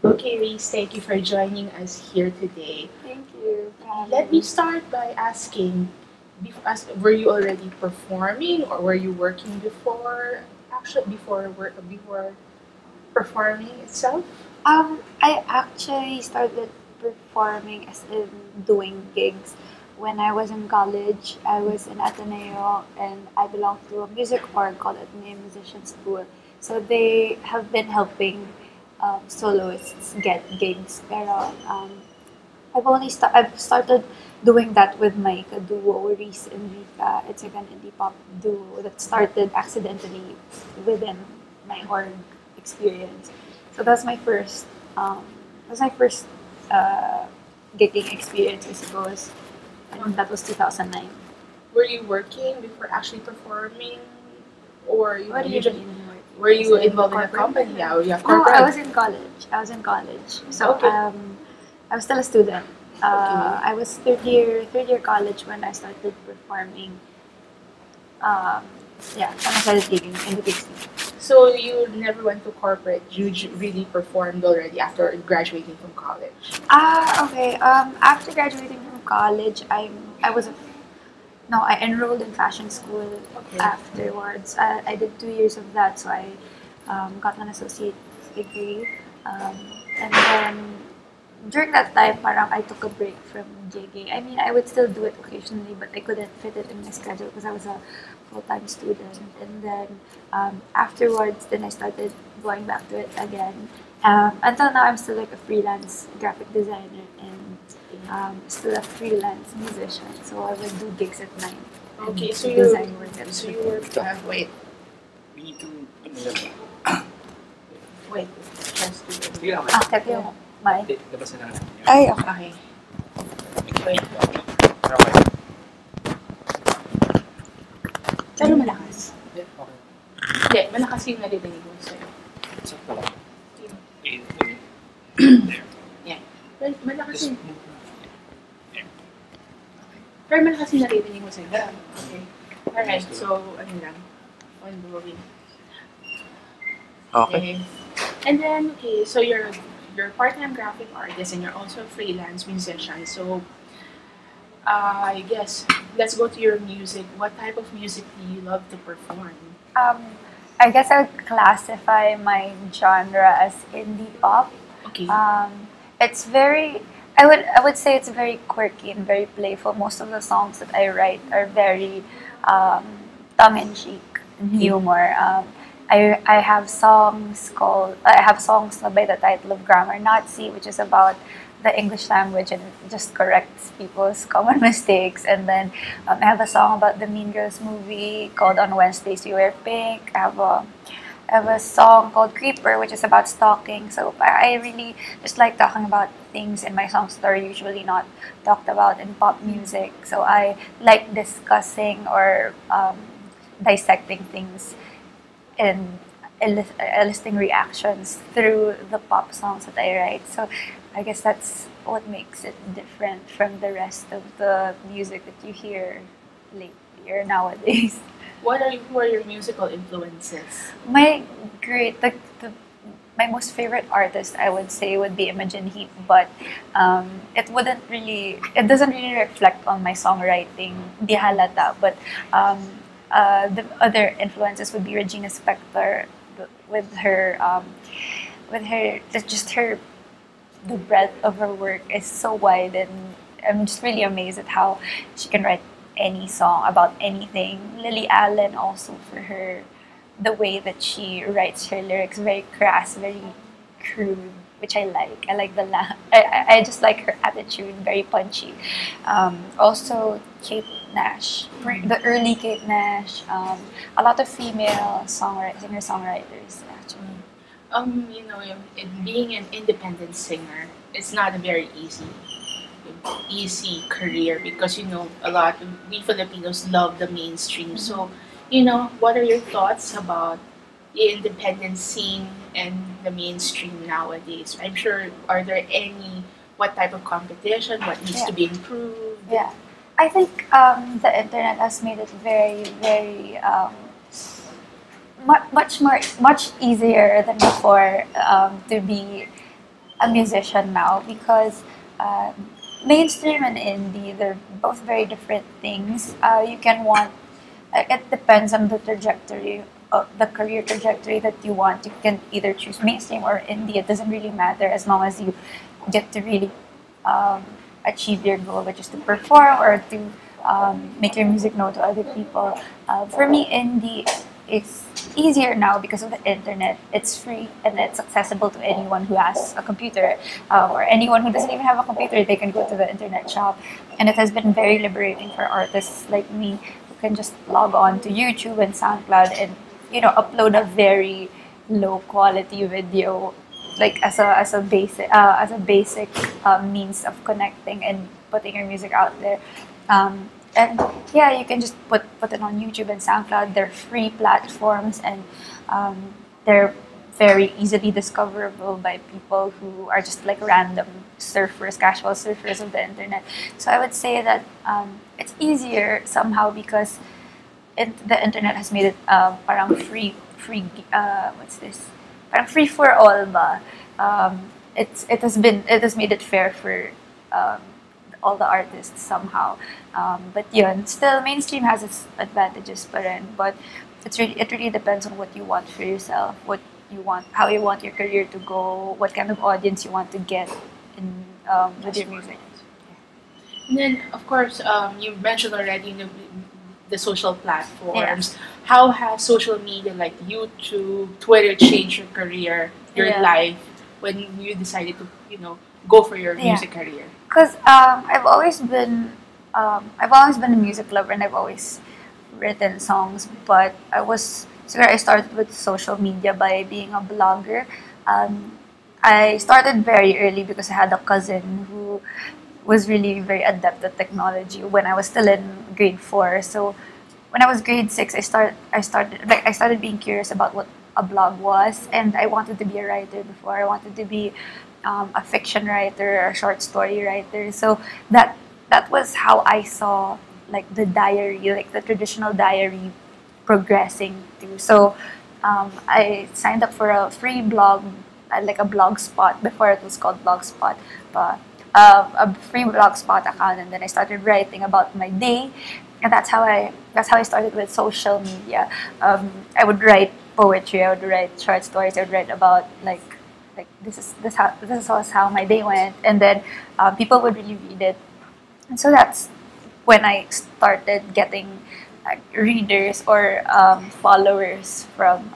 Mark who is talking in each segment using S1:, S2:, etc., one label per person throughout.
S1: Okay, Reese, thank you for joining us here today.
S2: Thank you for
S1: Let
S2: having
S1: me
S2: me.
S1: start by asking, were you already performing or were you working before? Actually, before performing itself.
S2: I actually started performing as in doing gigs when I was in college. I was in Ateneo and I belong to a music org called Ateneo Musician School. So they have been helping soloists get gigs. Pero I've started doing that with my duo, Reese and Rika. It's like an indie pop duo that started accidentally within my org experience. So um, that's my first uh, gigging experience, I suppose, and that was 2009.
S1: Were you working before actually performing, or
S2: What do
S1: you
S2: you
S1: just
S2: mean?
S1: were
S2: Is
S1: you
S2: it
S1: involved in a
S2: corporate?
S1: company? Yeah,
S2: No, I
S1: corporate.
S2: was in college. So
S1: Okay.
S2: I was still a student.
S1: Okay.
S2: I was third year college when I started performing. Um, yeah, when I started gigging in the big scene.
S1: So you never went to corporate. You really performed already after graduating from college.
S2: Okay. After graduating from college, I was a no, I enrolled in fashion school
S1: Okay.
S2: afterwards. I did 2 years of that, so I got an associate degree. Um, and then during that time, parang I took a break from gigging. I mean, I would still do it occasionally, but I couldn't fit it in my schedule because I was a full-time student. And then afterwards, then I started going back to it again. Until now, I'm still like a freelance graphic designer and still a freelance musician. So I would do gigs at night
S1: Okay,
S2: and
S1: so
S2: design work at
S1: so
S2: the
S1: you were wait
S3: We need to,
S1: wait just to
S3: sige lang,
S2: Teka yung mic.
S3: labasan na natin yun.
S2: Ay, okay.
S1: okay wait
S3: Okay.
S1: pero malakas
S3: Yeah, okay.
S1: hindi malakas yung narinig mo sa'yo
S3: Sakto lang.
S1: yeah malakas
S3: Just
S1: yung
S3: move na.
S1: pero malakas yung narinig mo sa'yo okay alright so ano lang ongoing
S3: Okay.
S1: and then okay so you're a part-time graphic artist and you're also a freelance musician so I guess let's go to your music. What type of music do you love to perform?
S2: Um, I guess I would classify my genre as indie pop.
S1: Okay.
S2: It's very I would say it's very quirky and very playful. Most of the songs that I write are very um, tongue in cheek humor. I have songs by the title of Grammar Nazi, which is about the English language and it just corrects people's common mistakes. And then I have a song about the Mean Girls movie called On Wednesdays You Wear Pink. I have a song called Creeper, which is about stalking. So I really just like talking about things in my songs that are usually not talked about in pop music. So I like discussing or dissecting things and eliciting reactions through the pop songs that I write. So I guess that's what makes it different from the rest of the music that you hear lately or nowadays.
S1: Who are your musical influences?
S2: My the my most favorite artist I would say would be Imogen Heap, but it doesn't really reflect on my songwriting, di halata, but um, the other influences would be Regina Spektor with her just her the breadth of her work is so wide, and I'm just really amazed at how she can write any song about anything. Lily Allen also for her the way that she writes her lyrics, very crass, very crude, which I like. I like I just like her attitude, very punchy. Also, Kate Nash, the early Kate Nash, a lot of female singer songwriters actually.
S1: Being an independent singer, it's not a very easy career because a lot of we Filipinos love the mainstream. So, what are your thoughts about the independent scene and the mainstream nowadays? I'm sure are there any what type of competition, what needs
S2: Yeah.
S1: to be improved?
S2: Yeah, I think the internet has made it very, very much easier than before to be a musician now because uh, mainstream and indie, they're both very different things. You can want, it depends on the trajectory, the career trajectory that you want. You can either choose mainstream or indie. It doesn't really matter as long as you get to really um, achieve your goal, which is to perform or to make your music known to other people. For me, indie is easier now because of the internet. It's free and it's accessible to anyone who has a computer, or anyone who doesn't even have a computer. They can go to the internet shop, and it has been very liberating for artists like me who can just log on to YouTube and SoundCloud and upload a very low quality video, like as a basic means of connecting and putting your music out there. And yeah, you can just put it on YouTube and SoundCloud. They're free platforms, and they're very easily discoverable by people who are just like random surfers, casual surfers of the internet. So I would say that it's easier somehow because the internet has made it parang what's this? Parang free for all ba? It has made it fair for um, all the artists somehow. But yun, still mainstream has its advantages pa rin, but it really depends on what you want for yourself, what you want, how you want your career to go, what kind of audience you want to get in with your music.
S1: And then, of course, you mentioned already, the social
S2: Yeah.
S1: platforms. How has social media like YouTube, Twitter changed your career, your
S2: Yeah.
S1: life when you decided to, go for your
S2: Yeah.
S1: music career?
S2: Because I've always been a music lover and I've always written songs, but I started with social media by being a blogger. I started very early because I had a cousin who was really very adept at technology when I was still in grade 4. So when I was grade 6, I started being curious about what a blog was, and I wanted to be a writer before. I wanted to be a fiction writer or a short story writer. So that was how I saw like the diary, like the traditional diary progressing to. So I signed up for a free blog, like a blogspot before it was called Blogspot, but a free blogspot account, and then I started writing about my day, and that's how I started with social media. I would write poetry, I would write short stories, I would write about like this was how my day went, and then people would really read it, and so that's when I started getting readers or followers from.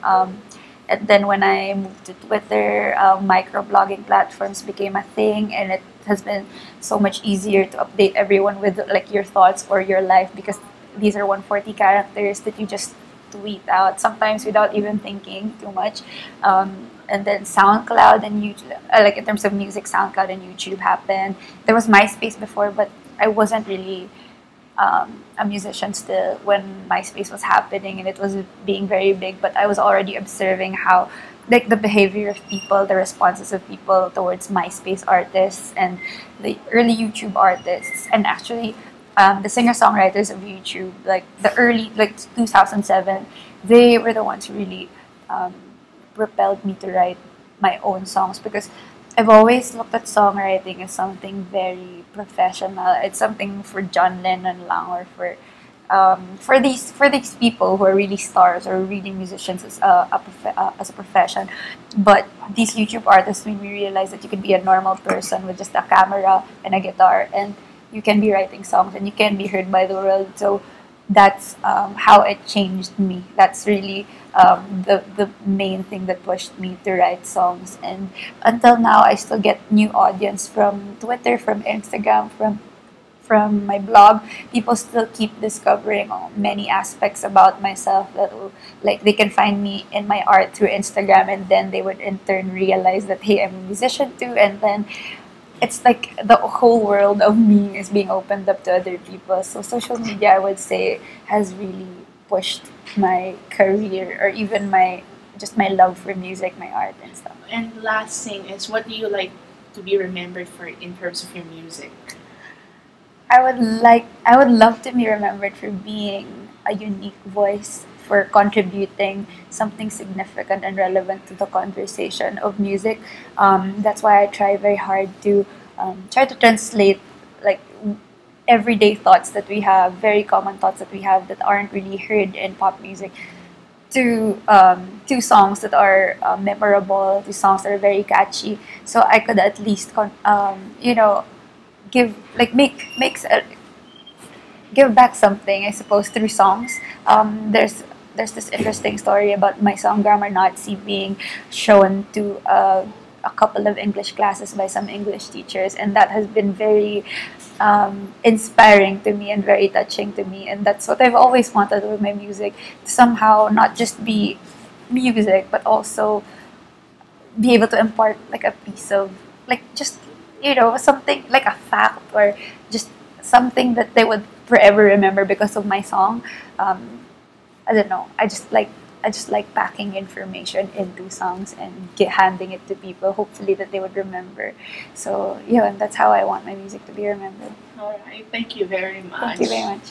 S2: And then when I moved to Twitter, microblogging platforms became a thing, and it has been so much easier to update everyone with like your thoughts or your life because these are 140 characters that you just tweet out sometimes without even thinking too much. And then SoundCloud and YouTube, like in terms of music, SoundCloud and YouTube happened. There was MySpace before, but I wasn't really a musician still when MySpace was happening and it was being very big, but I was already observing how like the behavior of people, the responses of people towards MySpace artists and the early YouTube artists, and actually the singer-songwriters of YouTube, like the early, like 2007, they were the ones who really um, propelled me to write my own songs because I've always looked at songwriting as something very professional. It's something for John Lennon lang, or for these people who are really stars or really musicians as a profession. But these YouTube artists made me realize that you can be a normal person with just a camera and a guitar, and you can be writing songs and you can be heard by the world. So that's how it changed me. That's really the main thing that pushed me to write songs. And until now, I still get new audience from Twitter, from Instagram, from my blog. People still keep discovering many aspects about myself that like they can find me in my art through Instagram, and then they would in turn realize that hey, I'm a musician too, and then it's like the whole world of me is being opened up to other people. So social media, I would say, has really pushed my career or even my love for music, my art and stuff.
S1: And last thing is, what do you like to be remembered for in terms of your music?
S2: I would love to be remembered for being a unique voice we're contributing something significant and relevant to the conversation of music. That's why I try very hard to try to translate like everyday thoughts that we have, very common thoughts that we have that aren't really heard in pop music, to songs that are memorable, to songs that are very catchy. So I could at least give like give back something, I suppose, through songs. There's this interesting story about my song Grammar Nazi being shown to a couple of English classes by some English teachers, and that has been very inspiring to me and very touching to me. And that's what I've always wanted with my music, to somehow not just be music, but also be able to impart like a piece of like just something like a fact or just something that they would forever remember because of my song. I don't know. I just like packing information into songs and handing it to people, hopefully that they would remember. So yeah, and that's how I want my music to be remembered.
S1: All right. Thank you very much.
S2: Thank you very much.